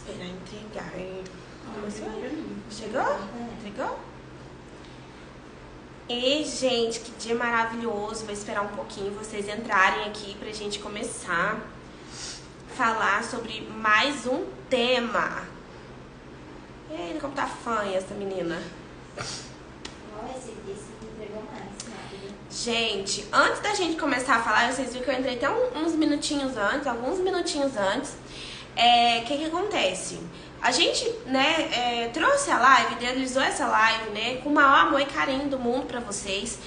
Esperar entregar. Chegou? Entregou? E, gente, que dia maravilhoso. Vou esperar um pouquinho vocês entrarem aqui pra gente começar a falar sobre mais um tema. Eita, como tá fanha essa menina. Gente, antes da gente começar a falar, vocês viram que eu entrei até uns minutinhos antes, alguns minutinhos antes. O que acontece? A gente, né, trouxe a live, idealizou essa live, né, com o maior amor e carinho do mundo pra vocês.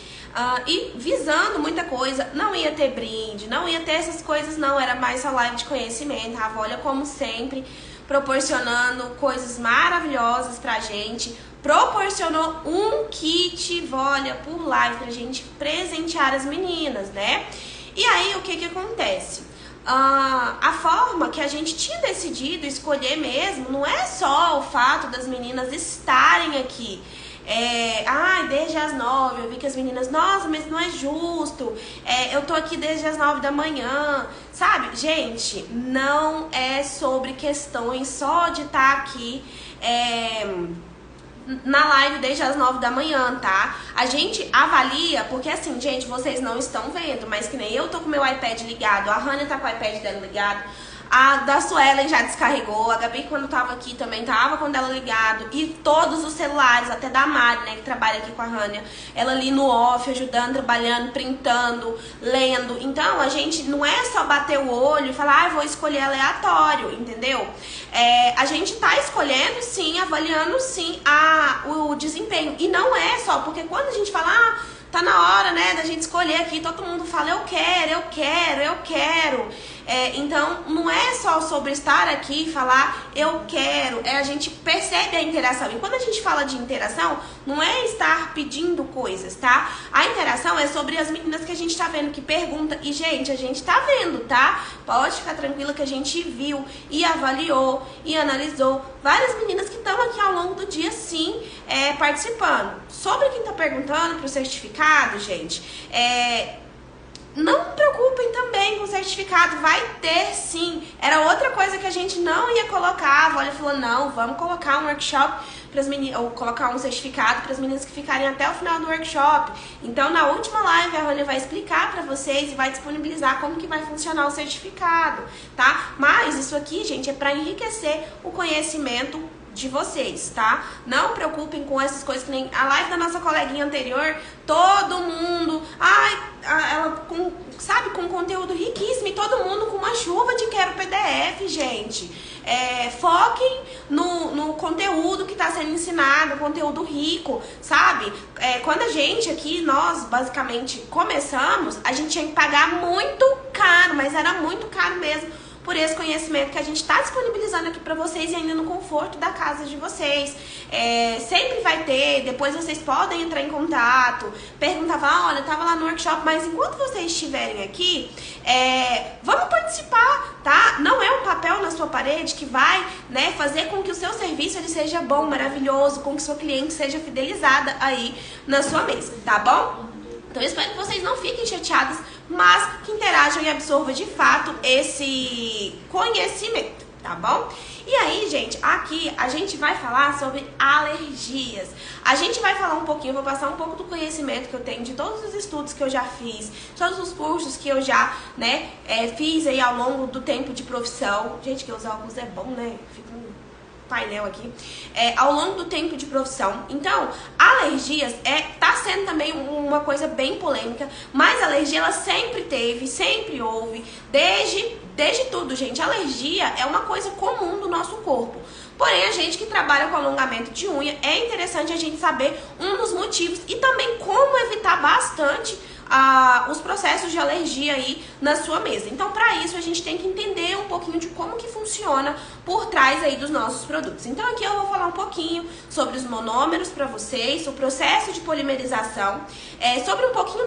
E visando muita coisa, não ia ter brinde, não ia ter essas coisas, não. Era mais só live de conhecimento. A Volha, como sempre, proporcionando coisas maravilhosas pra gente. Proporcionou um kit Volha por live pra gente presentear as meninas, né? E aí, o que acontece? A forma que a gente tinha decidido escolher mesmo não é só o fato das meninas estarem aqui. Desde as 9, eu vi que as meninas, nossa, mas não é justo, eu tô aqui desde as 9 da manhã, sabe? Gente, não é sobre questões só de estar aqui na live desde as 9 da manhã, tá? A gente avalia, porque assim, gente, vocês não estão vendo, mas que nem eu tô com meu iPad ligado, a Rania tá com o iPad dela ligado, a da Suelen já descarregou, a Gabi quando tava aqui também tava com dela ligado, e todos os celulares, até da Mari, né, que trabalha aqui com a Rania, ela ali no off, ajudando, trabalhando, printando, lendo. Então, a gente não é só bater o olho e falar, vou escolher aleatório, entendeu? A gente tá escolhendo sim, avaliando sim o desempenho, e não é só, porque quando a gente fala, tá na hora, né, da gente escolher aqui, todo mundo fala, eu quero. Então, não é só sobre estar aqui e falar, eu quero, a gente percebe a interação. E quando a gente fala de interação, não é estar pedindo coisas, tá? A interação é sobre as meninas que a gente tá vendo, que pergunta. E, gente, a gente tá vendo, tá? Pode ficar tranquila que a gente viu e avaliou e analisou várias meninas que estão aqui ao longo do dia, sim, participando. Sobre quem tá perguntando pro certificado, gente, não se preocupem também com o certificado, vai ter sim. Era outra coisa que a gente não ia colocar. A Volha falou, não, vamos colocar um workshop para as meninas, ou colocar um certificado para as meninas que ficarem até o final do workshop. Então, na última live, a Rania vai explicar para vocês e vai disponibilizar como que vai funcionar o certificado, tá? Mas isso aqui, gente, é para enriquecer o conhecimento de vocês, tá? Não preocupem com essas coisas, que nem a live da nossa coleguinha anterior, todo mundo, ela com conteúdo riquíssimo, e todo mundo com uma chuva de quero PDF, gente. Foquem no conteúdo que está sendo ensinado, conteúdo rico, sabe? Quando a gente aqui, nós basicamente começamos, a gente tinha que pagar muito caro, mas era muito caro mesmo, por esse conhecimento que a gente está disponibilizando aqui para vocês e ainda no conforto da casa de vocês. Sempre vai ter, depois vocês podem entrar em contato, perguntar, olha, eu tava lá no workshop, mas enquanto vocês estiverem aqui, vamos participar, tá? Não é um papel na sua parede que vai, né, fazer com que o seu serviço ele seja bom, maravilhoso, com que sua cliente seja fidelizada aí na sua mesa, tá bom? Então eu espero que vocês não fiquem chateadas, mas que interajam e absorvam de fato esse conhecimento, tá bom? E aí, gente, aqui a gente vai falar sobre alergias. A gente vai falar um pouquinho, vou passar um pouco do conhecimento que eu tenho de todos os estudos que eu já fiz, todos os cursos que eu já, né, fiz aí ao longo do tempo de profissão. Gente, que usar óculos é bom, né? Fica um painel aqui. Ao longo do tempo de profissão. Então, alergias tá sendo também uma coisa bem polêmica, mas a alergia ela sempre teve, sempre houve, desde tudo, gente. Alergia é uma coisa comum do nosso corpo. Porém, a gente que trabalha com alongamento de unha, é interessante a gente saber um dos motivos e também como evitar bastante os processos de alergia aí na sua mesa. Então, para isso, a gente tem que entender um pouquinho de como que funciona por trás aí dos nossos produtos. Então, aqui eu vou falar um pouquinho sobre os monômeros para vocês, o processo de polimerização, sobre um pouquinho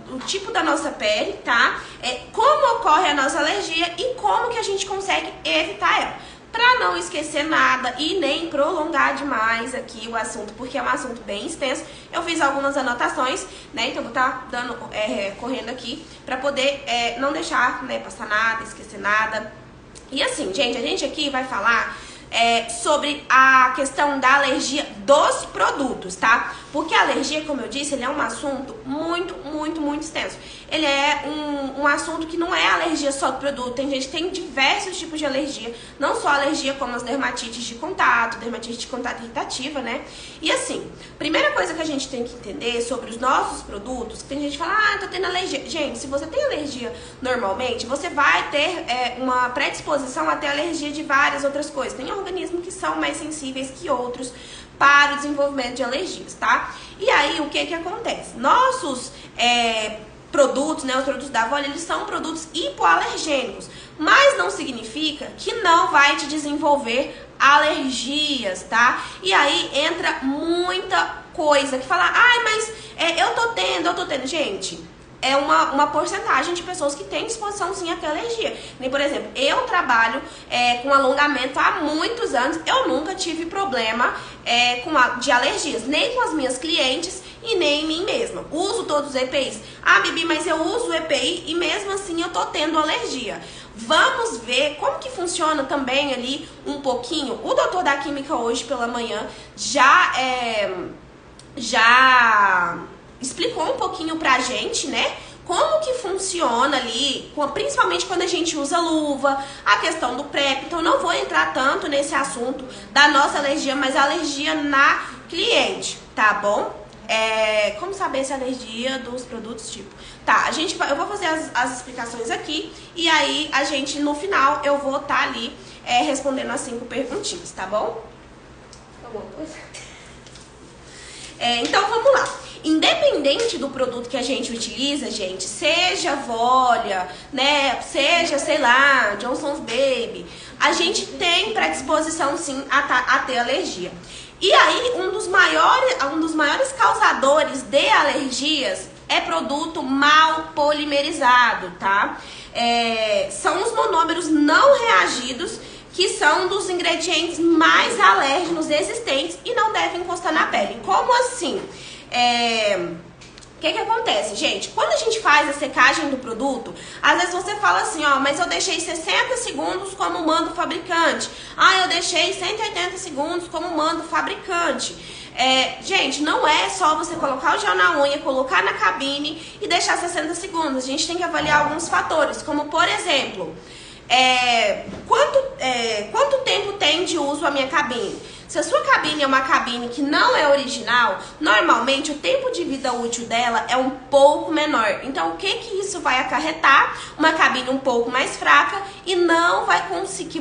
do tipo da nossa pele, tá? Como ocorre a nossa alergia e como que a gente consegue evitar ela. Para não esquecer nada e nem prolongar demais aqui o assunto, porque é um assunto bem extenso, eu fiz algumas anotações, né? Então vou estar correndo aqui para poder não deixar, né, passar nada, esquecer nada. E assim, gente, a gente aqui vai falar sobre a questão da alergia dos produtos, tá? Porque a alergia, como eu disse, ele é um assunto muito, muito, muito extenso. Ele é um assunto que não é alergia só do produto. Tem gente que tem diversos tipos de alergia, não só alergia como as dermatites de contato irritativa, né? E assim, primeira coisa que a gente tem que entender sobre os nossos produtos, que tem gente que fala, ah, tô tendo alergia. Gente, se você tem alergia normalmente, você vai ter uma predisposição a ter alergia de várias outras coisas. Tem organismos que são mais sensíveis que outros para o desenvolvimento de alergias, tá? E aí, o que que acontece? Nossos produtos, né, os produtos da Avon, eles são produtos hipoalergênicos, mas não significa que não vai te desenvolver alergias, tá? E aí entra muita coisa que fala, ai, mas eu tô tendo. Gente, é uma porcentagem de pessoas que têm disposição sim a ter alergia. Nem, por exemplo, eu trabalho com alongamento há muitos anos, eu nunca tive problema de alergias, nem com as minhas clientes e nem em mim mesma. Uso todos os EPIs. Ah, Bibi, mas eu uso o EPI e mesmo assim eu tô tendo alergia. Vamos ver como que funciona também ali um pouquinho. O doutor da Química hoje pela manhã já explicou um pouquinho pra gente, né? Como que funciona ali, principalmente quando a gente usa luva, a questão do PrEP. Então não vou entrar tanto nesse assunto da nossa alergia, mas a alergia na cliente, tá bom? Como saber se é alergia dos produtos tipo. Tá, eu vou fazer as explicações aqui e aí a gente, no final, eu vou estar ali respondendo as 5 perguntinhas, tá bom? Alguma coisa? Então vamos lá. Independente do produto que a gente utiliza, gente, seja Volia, né, seja, sei lá, Johnson's Baby, a gente tem predisposição sim a ter alergia. E aí, um dos maiores causadores de alergias é produto mal polimerizado, tá? São os monômeros não reagidos, que são dos ingredientes mais alérgenos existentes e não devem encostar na pele. Como assim? O que acontece, gente? Quando a gente faz a secagem do produto, às vezes você fala assim, ó, mas eu deixei 60 segundos como manda o fabricante. Ah, eu deixei 180 segundos como manda o fabricante. Gente, não é só você colocar o gel na unha, colocar na cabine e deixar 60 segundos. A gente tem que avaliar alguns fatores, como por exemplo, quanto tempo tem de uso a minha cabine? Se a sua cabine é uma cabine que não é original, normalmente o tempo de vida útil dela é um pouco menor. Então, o que isso vai acarretar? Uma cabine um pouco mais fraca e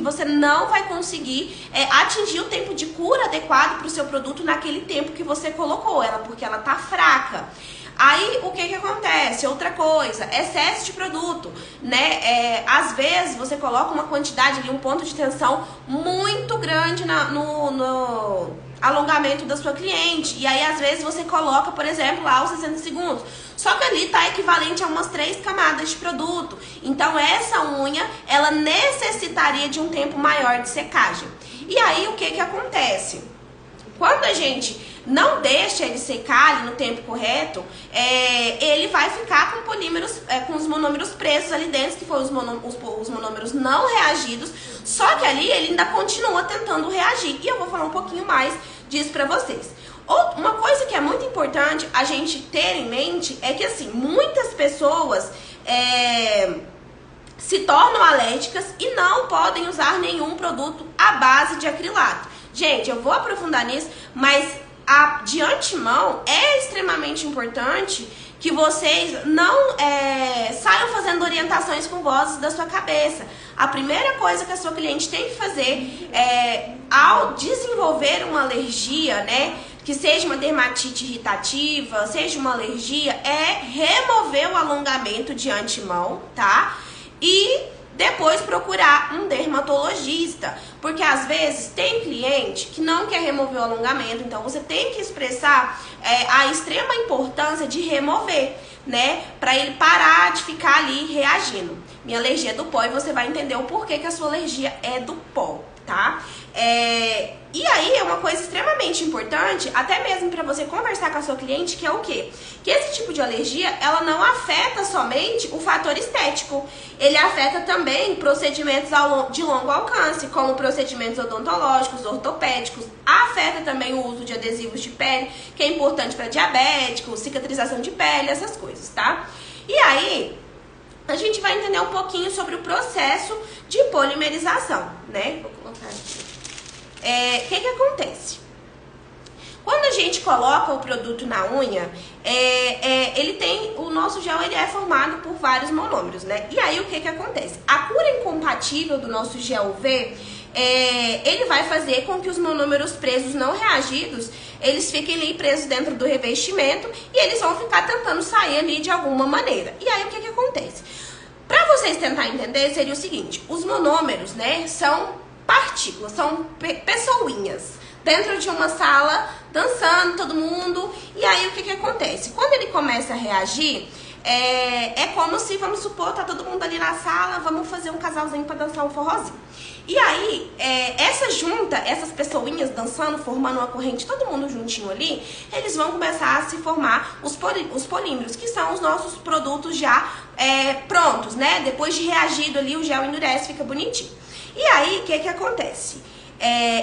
você não vai conseguir atingir o tempo de cura adequado para o seu produto naquele tempo que você colocou ela, porque ela tá fraca. Aí, o que acontece? Outra coisa, excesso de produto, né? Às vezes, você coloca uma quantidade ali, um ponto de tensão muito grande no alongamento da sua cliente. E aí, às vezes, você coloca, por exemplo, lá os 60 segundos. Só que ali tá equivalente a umas 3 camadas de produto. Então, essa unha, ela necessitaria de um tempo maior de secagem. E aí, o que acontece? Quando a gente não deixa ele secar ali no tempo correto, ele vai ficar com polímeros, com os monômeros presos ali dentro, que foram os monômeros não reagidos, só que ali ele ainda continua tentando reagir. E eu vou falar um pouquinho mais disso pra vocês. Uma coisa que é muito importante a gente ter em mente é que, assim, muitas pessoas se tornam alérgicas e não podem usar nenhum produto à base de acrilato. Gente, eu vou aprofundar nisso, mas de antemão é extremamente importante que vocês não saiam fazendo orientações com vozes da sua cabeça. A primeira coisa que a sua cliente tem que fazer ao desenvolver uma alergia, né, que seja uma dermatite irritativa, seja uma alergia, é remover o alongamento de antemão, tá? E depois procurar um dermatologista, porque às vezes tem cliente que não quer remover o alongamento, então você tem que expressar a extrema importância de remover, né, para ele parar de ficar ali reagindo. Minha alergia é do pó e você vai entender o porquê que a sua alergia é do pó, tá? E aí é uma coisa extremamente importante, até mesmo para você conversar com a sua cliente, que é o quê? Que esse tipo de alergia, ela não afeta somente o fator estético. Ele afeta também procedimentos de longo alcance, como procedimentos odontológicos, ortopédicos. Afeta também o uso de adesivos de pele, que é importante para diabéticos, cicatrização de pele, essas coisas, tá? E aí, a gente vai entender um pouquinho sobre o processo de polimerização, né? Vou colocar aqui. O que acontece? Quando a gente coloca o produto na unha, o nosso gel ele é formado por vários monômeros, né? E aí o que acontece? A cura incompatível do nosso gel UV, ele vai fazer com que os monômeros presos não reagidos, eles fiquem ali presos dentro do revestimento e eles vão ficar tentando sair ali de alguma maneira. E aí o que acontece? Para vocês tentar entender, seria o seguinte: os monômeros, né, são partículas, são pessoinhas dentro de uma sala, dançando, todo mundo. E aí, o que acontece? Quando ele começa a reagir, é como se, vamos supor, tá todo mundo ali na sala, vamos fazer um casalzinho pra dançar um forrozinho. E aí, essas pessoinhas dançando, formando uma corrente, todo mundo juntinho ali, eles vão começar a se formar os polímeros, que são os nossos produtos já prontos, né? Depois de reagido ali, o gel endurece, fica bonitinho. E aí, o que acontece?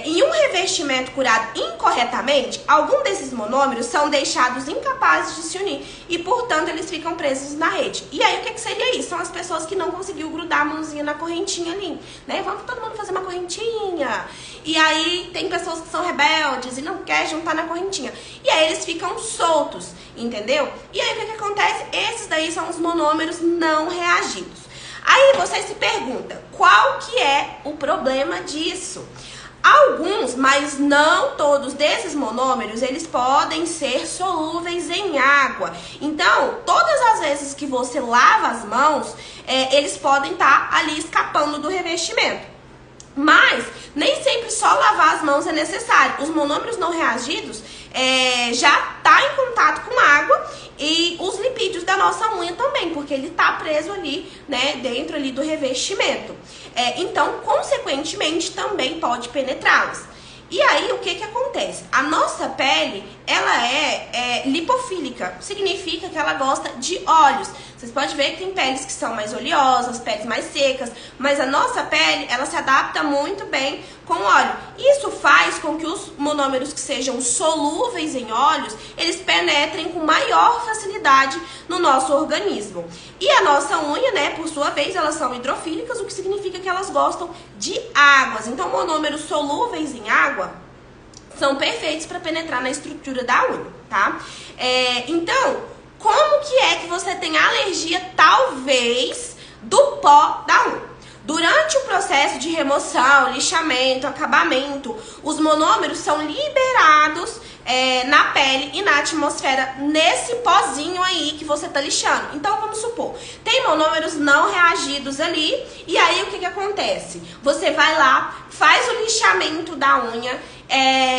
Em um revestimento curado incorretamente, algum desses monômeros são deixados incapazes de se unir e, portanto, eles ficam presos na rede. E aí, o que seria isso? São as pessoas que não conseguiram grudar a mãozinha na correntinha ali, né? Vamos todo mundo fazer uma correntinha. E aí, tem pessoas que são rebeldes e não querem juntar na correntinha. E aí, eles ficam soltos, entendeu? E aí, o que acontece? Esses daí são os monômeros não reagidos. Aí, você se pergunta, qual que é o problema disso? Alguns, mas não todos desses monômeros, eles podem ser solúveis em água. Então, todas as vezes que você lava as mãos, eles podem estar ali escapando do revestimento. Mas, nem sempre só lavar as mãos é necessário. Os monômeros não reagidos já tá em contato com água e os lipídios da nossa unha também, porque ele tá preso ali, né, dentro ali do revestimento. Então, consequentemente, também pode penetrá-los. E aí, o que acontece? A nossa pele, ela é lipofílica, significa que ela gosta de óleos. Vocês podem ver que tem peles que são mais oleosas, peles mais secas, mas a nossa pele, ela se adapta muito bem com óleo. Isso faz com que os monômeros que sejam solúveis em óleos, eles penetrem com maior facilidade no nosso organismo. E a nossa unha, né, por sua vez, elas são hidrofílicas, o que significa que elas gostam de águas. Então, monômeros solúveis em água são perfeitos para penetrar na estrutura da unha, tá? Então, como que é que você tem alergia, talvez, do pó da unha? Durante o processo de remoção, lixamento, acabamento, os monômeros são liberados na pele e na atmosfera, nesse pozinho aí que você tá lixando. Então, vamos supor, tem monômeros não reagidos ali, e aí o que acontece? Você vai lá, faz o lixamento da unha,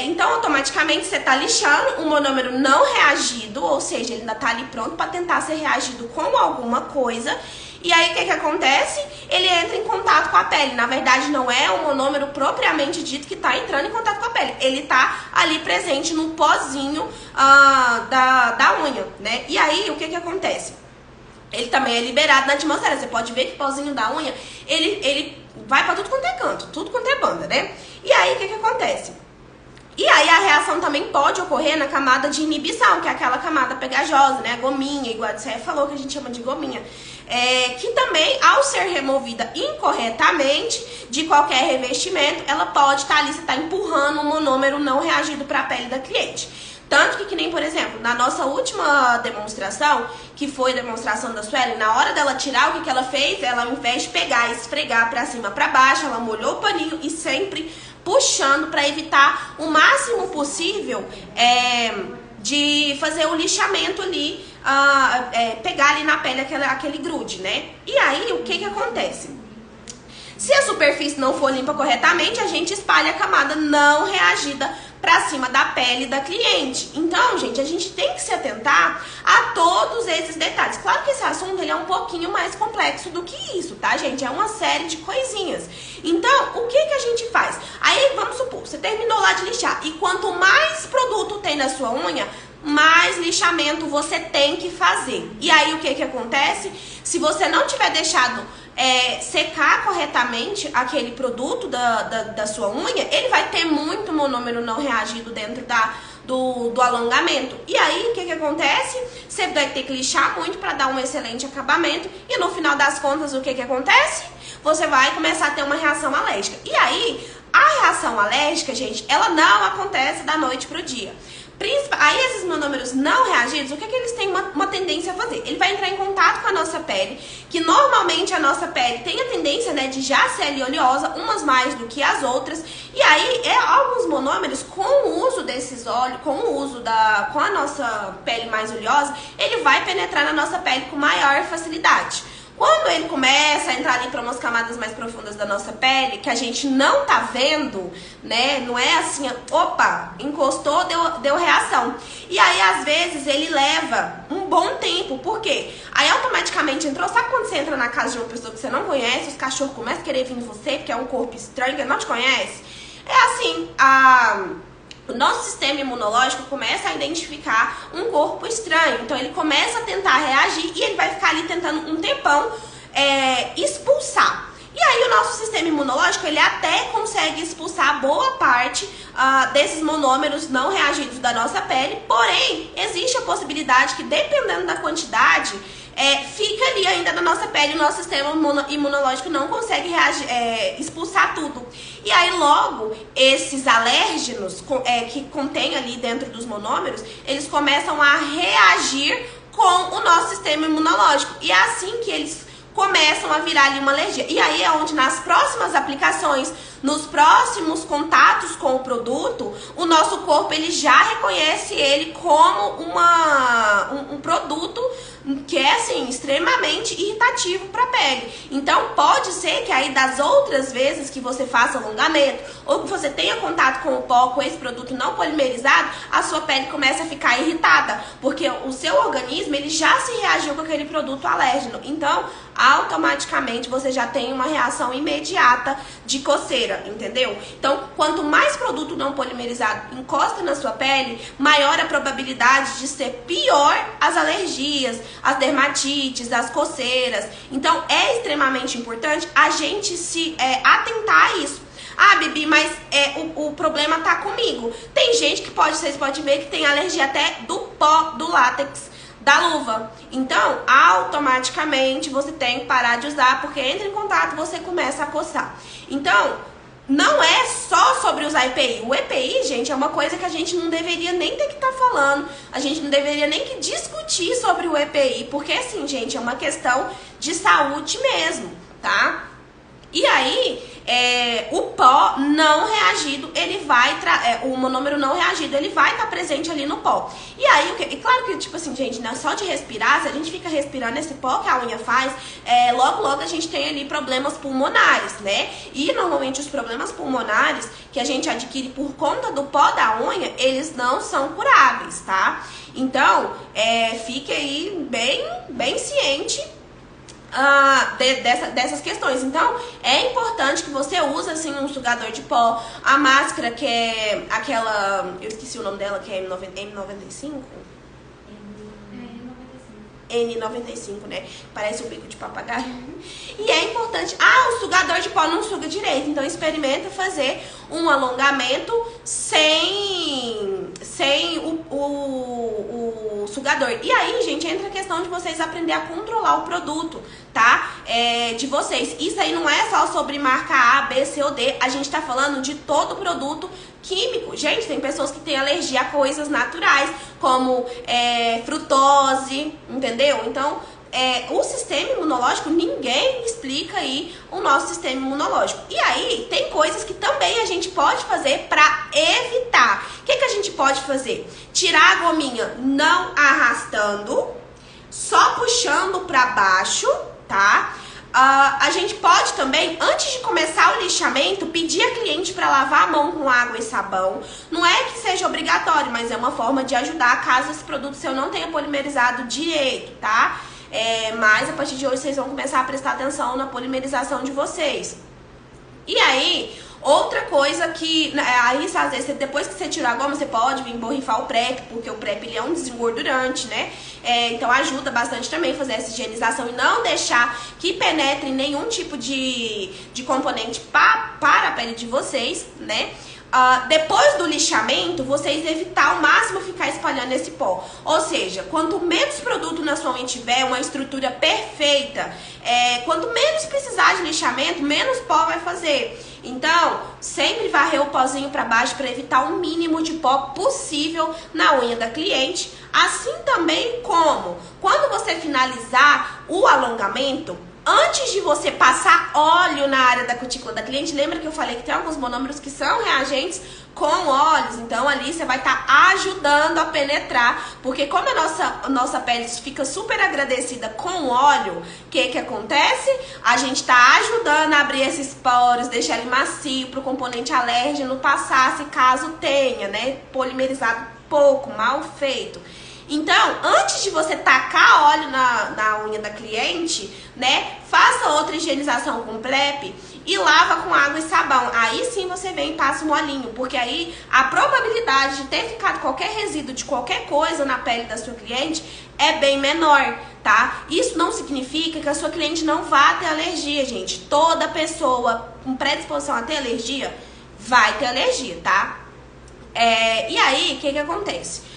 então automaticamente você tá lixando um monômero não reagido, ou seja, ele ainda tá ali pronto para tentar ser reagido com alguma coisa. E aí, o que acontece? Ele entra em contato com a pele. Na verdade, não é o monômero propriamente dito que está entrando em contato com a pele. Ele está ali presente no pozinho da unha, né? E aí, o que acontece? Ele também é liberado na atmosfera. Você pode ver que o pozinho da unha, ele vai para tudo quanto é canto, tudo quanto é banda, né? E aí, o que acontece? E aí a reação também pode ocorrer na camada de inibição, que é aquela camada pegajosa, né? A gominha, igual você falou que a gente chama de gominha. Que também, ao ser removida incorretamente de qualquer revestimento, ela pode estar ali, você está empurrando um monômero não reagido para a pele da cliente. Tanto que nem, por exemplo, na nossa última demonstração, que foi a demonstração da Suelen, na hora dela tirar, o que ela fez? Ela, ao invés de pegar e esfregar para cima, para baixo, ela molhou o paninho e sempre puxando para evitar o máximo possível de fazer o lixamento ali, pegar ali na pele aquele grude, né? E aí, o que acontece? Se a superfície não for limpa corretamente, a gente espalha a camada não reagida pra cima da pele da cliente. Então, gente, a gente tem que se atentar a todos esses detalhes. Claro que esse assunto ele é um pouquinho mais complexo do que isso, tá, gente? É uma série de coisinhas. Então, o que a gente faz? Aí, vamos supor, você terminou lá de lixar e quanto mais produto tem na sua unha, mais lixamento você tem que fazer. E aí o que que acontece? Se você não tiver deixado secar corretamente aquele produto da sua unha, ele vai ter muito monômero não reagido dentro do alongamento. E aí, o que que acontece? Você vai ter que lixar muito para dar um excelente acabamento e no final das contas, o que que acontece? Você vai começar a ter uma reação alérgica. E aí, a reação alérgica, gente, ela não acontece da noite pro dia. Aí esses monômeros não reagidos, o que que eles têm uma tendência a fazer? Ele vai entrar em contato com a nossa pele, que normalmente a nossa pele tem a tendência, né, de já ser ali oleosa, umas mais do que as outras. E aí, alguns monômeros, com o uso desses óleos, com a nossa pele mais oleosa, ele vai penetrar na nossa pele com maior facilidade. Quando ele começa a entrar ali para umas camadas mais profundas da nossa pele, que a gente não tá vendo, né? Não é assim, opa, encostou, deu reação. E aí, às vezes, ele leva um bom tempo. Por quê? Aí, automaticamente entrou. Sabe quando você entra na casa de uma pessoa que você não conhece, os cachorros começam a querer vir em você, porque é um corpo estranho, que não te conhece? É assim, o nosso sistema imunológico começa a identificar um corpo estranho. Então, ele começa a tentar reagir e ele vai ficar ali tentando um tempão expulsar. E aí, o nosso sistema imunológico, ele até consegue expulsar boa parte desses monômeros não reagidos da nossa pele. Porém, existe a possibilidade que, dependendo da quantidade, fica ali ainda na nossa pele, o nosso sistema imunológico não consegue expulsar tudo. E aí logo, esses alérgenos que contém ali dentro dos monômeros, eles começam a reagir com o nosso sistema imunológico. E é assim que eles começam a virar ali uma alergia. E aí é onde nas próximas aplicações, nos próximos contatos com o produto, o nosso corpo ele já reconhece ele como um produto que é assim, extremamente irritativo para a pele. Então pode ser que aí das outras vezes que você faça alongamento ou que você tenha contato com o pó, com esse produto não polimerizado, a sua pele começa a ficar irritada, porque o seu organismo ele já se reagiu com aquele produto alérgeno. Então automaticamente você já tem uma reação imediata de coceira, entendeu? Então, quanto mais produto não polimerizado encosta na sua pele, maior a probabilidade de ser pior as alergias, as dermatites, as coceiras. Então, é extremamente importante a gente se atentar a isso. Ah, Bibi, mas o problema tá comigo. Tem gente que vocês podem ver que tem alergia até do pó, do látex, da luva. Então, automaticamente você tem que parar de usar, porque entra em contato, você começa a coçar. Então, não é só sobre usar EPI. O EPI, gente, é uma coisa que a gente não deveria nem ter que estar falando. A gente não deveria nem que discutir sobre o EPI, porque assim, gente, é uma questão de saúde mesmo, tá? E aí, o pó não reagido, ele vai o monômero não reagido, ele vai estar presente ali no pó. E aí, e claro que, tipo assim, gente, né, só de respirar, se a gente fica respirando esse pó que a unha faz, logo, logo a gente tem ali problemas pulmonares, né? E normalmente os problemas pulmonares que a gente adquire por conta do pó da unha, eles não são curáveis, tá? Então, fique aí bem ciente dessas questões. Então, é importante que você use assim um sugador de pó, a máscara que é aquela, eu esqueci o nome dela, que é M95? N95, né? Parece um bico de papagaio. E é importante. O sugador de pó não suga direito. Então, experimenta fazer um alongamento sem o sugador. E aí, gente, entra a questão de vocês aprender a controlar o produto, tá? De vocês. Isso aí não é só sobre marca A, B, C ou D. A gente tá falando de todo produto químico. Gente, tem pessoas que têm alergia a coisas naturais, como frutose, entendeu? Então, o sistema imunológico, ninguém explica aí o nosso sistema imunológico. E aí, tem coisas que também a gente pode fazer para evitar. O que a gente pode fazer? Tirar a gominha não arrastando, só puxando para baixo, tá? A gente pode também, antes de começar o lixamento, pedir a cliente para lavar a mão com água e sabão. Não é que seja obrigatório, mas é uma forma de ajudar caso esse produto seu não tenha polimerizado direito, tá? Mas a partir de hoje vocês vão começar a prestar atenção na polimerização de vocês. E aí, Outra coisa que, aí às vezes, depois que você tirar a goma, você pode vir borrifar o PrEP, porque o PrEP ele é um desengordurante, né? Então ajuda bastante também fazer essa higienização e não deixar que penetre nenhum tipo de componente para a pele de vocês, né? Depois do lixamento, vocês evitar ao máximo ficar espalhando esse pó. Ou seja, quanto menos produto na sua unha tiver, uma estrutura perfeita, quanto menos precisar de lixamento, menos pó vai fazer. Então, sempre varrer o pozinho para baixo para evitar o mínimo de pó possível na unha da cliente. Assim também como, quando você finalizar o alongamento, antes de você passar óleo na área da cutícula da cliente, lembra que eu falei que tem alguns monômeros que são reagentes com óleos, então ali você vai estar ajudando a penetrar, porque como a nossa pele fica super agradecida com óleo, o que acontece? A gente está ajudando a abrir esses poros, deixar ele macio para o componente alérgeno passar, se caso tenha, né, polimerizado pouco, mal feito. Então, antes de você tacar óleo na unha da cliente, né, faça outra higienização com PrEP e lava com água e sabão. Aí sim você vem e passa um olhinho, porque aí a probabilidade de ter ficado qualquer resíduo de qualquer coisa na pele da sua cliente é bem menor, tá? Isso não significa que a sua cliente não vá ter alergia, gente. Toda pessoa com predisposição a ter alergia vai ter alergia, tá? E aí, o que acontece?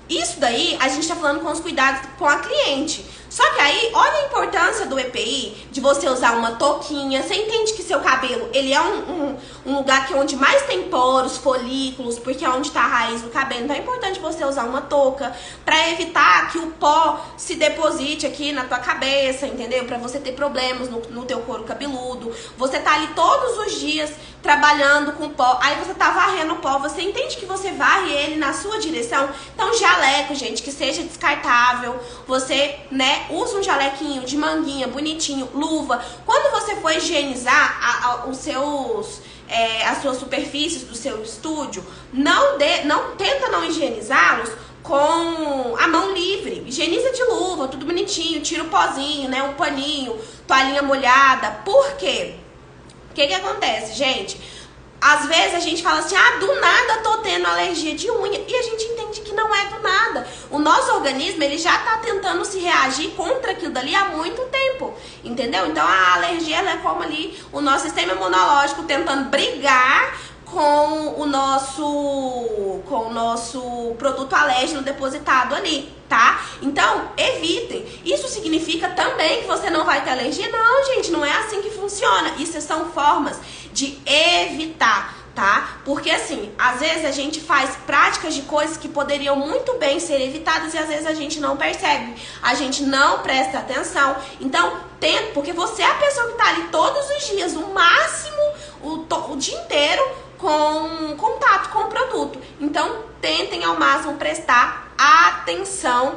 Isso daí, a gente tá falando com os cuidados com a cliente. Só que aí, olha a importância do EPI, de você usar uma touquinha. Você entende que seu cabelo, ele é um lugar que é onde mais tem poros, folículos, porque é onde tá a raiz do cabelo. Então é importante você usar uma touca pra evitar que o pó se deposite aqui na tua cabeça, entendeu? Pra você ter problemas no teu couro cabeludo. Você tá ali todos os dias trabalhando com pó, aí você tá varrendo o pó, você entende que você varre ele na sua direção. Então jaleco, gente, que seja descartável, você, né, usa um jalequinho de manguinha, bonitinho, luva. Quando você for higienizar as suas superfícies do seu estúdio, tenta não higienizá-los com a mão livre. Higieniza de luva, tudo bonitinho, tira o pozinho, né, um paninho, toalhinha molhada. Por quê? O que acontece, gente? Às vezes a gente fala assim, do nada tô tendo alergia de unha. E a gente entende que não é do nada. O nosso organismo, ele já tá tentando se reagir contra aquilo dali há muito tempo. Entendeu? Então a alergia, ela é como ali o nosso sistema imunológico tentando brigar com o nosso produto alérgeno depositado ali, tá? Então, evitem. Isso significa também que você não vai ter alergia? Não, gente, não é assim que funciona. Isso são formas de evitar, tá? Porque assim, às vezes a gente faz práticas de coisas que poderiam muito bem ser evitadas e às vezes a gente não percebe, a gente não presta atenção. Então, tenta, porque você é a pessoa que tá ali todos os dias, o máximo, o dia inteiro, com contato com o produto. Então, tentem ao máximo prestar atenção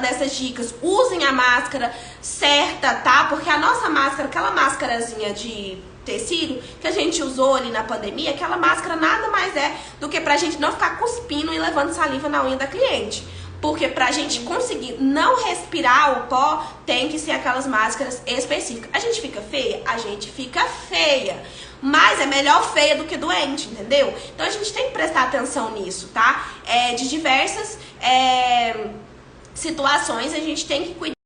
nessas dicas. Usem a máscara certa, tá? Porque a nossa máscara, aquela máscarazinha de tecido que a gente usou ali na pandemia, aquela máscara nada mais é do que pra gente não ficar cuspindo e levando saliva na unha da cliente. Porque pra gente conseguir não respirar o pó, tem que ser aquelas máscaras específicas. A gente fica feia? A gente fica feia. Mas é melhor feia do que doente, entendeu? Então a gente tem que prestar atenção nisso, tá? De diversas situações a gente tem que cuidar.